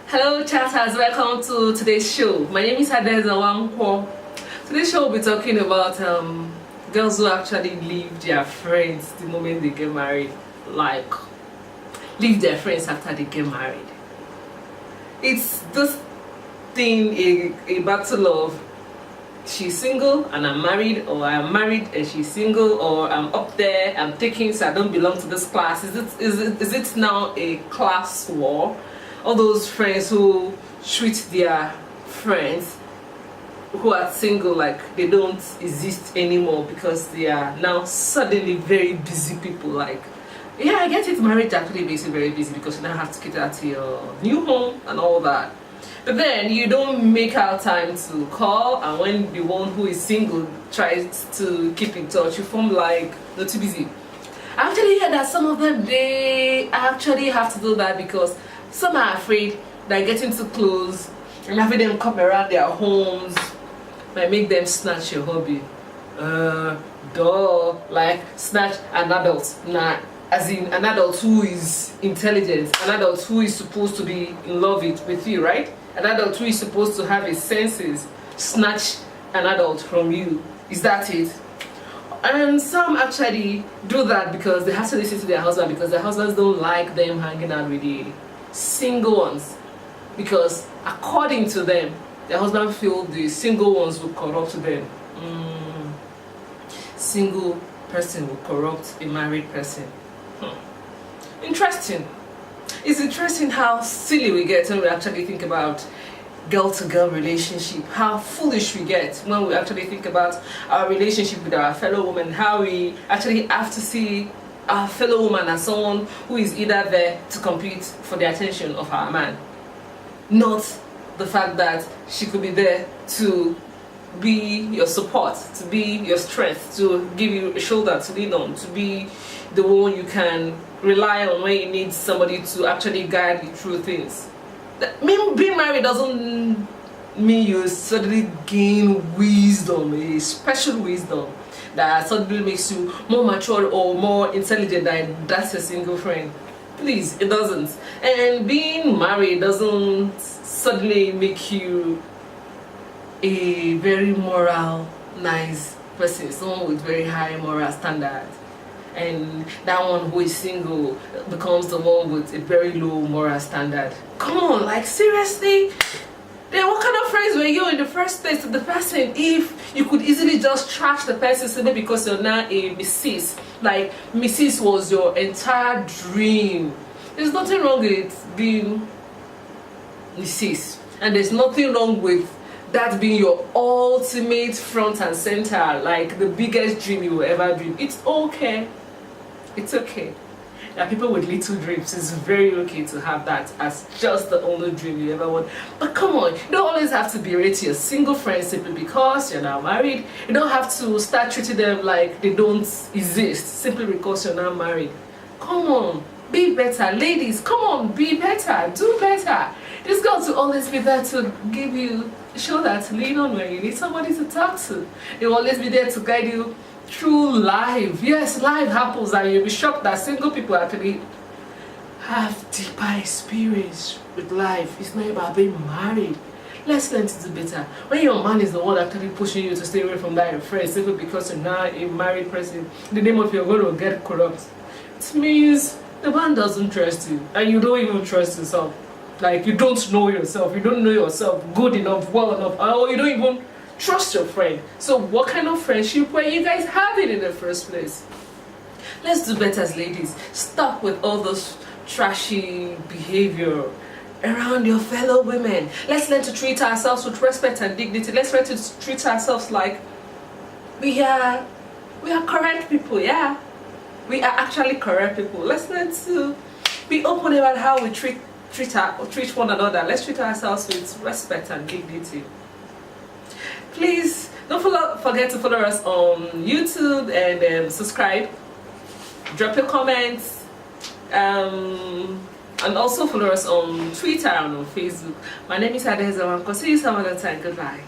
Hello chatters, welcome to today's show. My name is Adeza Wangpo. Today's show will be talking about girls who actually leave their friends the moment they get married. Like, leave their friends after they get married. It's this thing, a battle of she's single and I'm married, or I'm married and she's single, or I'm up there, I'm taking, so I don't belong to this class. Is it now a class war? All those friends who treat their friends who are single like they don't exist anymore because they are now suddenly very busy people. Like, yeah, I get it, marriage actually makes you very busy because you now have to cater to your new home and all that. But then you don't make out time to call, and when the one who is single tries to keep in touch, you form like not too busy. I actually hear that some of them, they actually have to do that because some are afraid that getting too close and having them come around their homes might make them snatch your hobby. Like snatch an adult. Nah, as in an adult who is intelligent, an adult who is supposed to be in love with you, right? An adult who is supposed to have his senses. Snatch an adult from you. Is that it? And some actually do that because they have to listen to their husband, because their husbands don't like them hanging out with the single ones, because according to them, their husband feel the single ones will corrupt them. Single person will corrupt a married person. Interesting. It's interesting how silly we get when we actually think about girl-to-girl relationship, how foolish we get when we actually think about our relationship with our fellow woman, how we actually have to see our fellow woman as someone who is either there to compete for the attention of our man, not the fact that she could be there to be your support, to be your strength, to give you a shoulder to lean on, to be the one you can rely on when you need somebody to actually guide you through things. Being married doesn't mean you suddenly gain wisdom, a special wisdom that suddenly makes you more mature or more intelligent than that's a single friend. Please, it doesn't. And being married doesn't suddenly make you a very moral, nice person, someone with very high moral standards. And that one who is single becomes the one with a very low moral standard. Come on, like seriously? Then what kind of friends were you in the first place to the person if you could easily just trash the person simply because you're now a Mrs.? Like, Mrs. was your entire dream. There's nothing wrong with being Mrs. And there's nothing wrong with that being your ultimate front and center, like the biggest dream you will ever dream. It's okay. It's okay. There are people with little dreams. It's very okay to have that as just the only dream you ever want. But come on, you don't always have to berate your single friends simply because you're now married. You don't have to start treating them like they don't exist simply because you're now married. Come on, be better. Ladies, come on, be better. Do better. This girl will always be there to give you a shoulder to lean on when you need somebody to talk to. They will always be there to guide you through life. Yes, life happens and you'll be shocked that single people actually have deeper experience with life. It's not about being married. Let's learn to do better. When your man is the one actually pushing you to stay away from that your friend simply because you're now a married person, the name of your going to get corrupt, it means the man doesn't trust you and you don't even trust yourself. Like, you don't know yourself, you don't know yourself good enough, well enough, or you don't even trust your friend. So what kind of friendship were you guys having in the first place? Let's do better as ladies. Stop with all those trashy behavior around your fellow women. Let's learn to treat ourselves with respect and dignity. Let's learn to treat ourselves like we are correct people. Yeah, we are actually correct people. Let's learn to be open about how we treat one another. Let's treat ourselves with respect and dignity. Please don't forget to follow us on YouTube and subscribe. Drop your comments, and also follow us on Twitter and on Facebook. My name is Adeza Wangpo. See you some other time. Goodbye.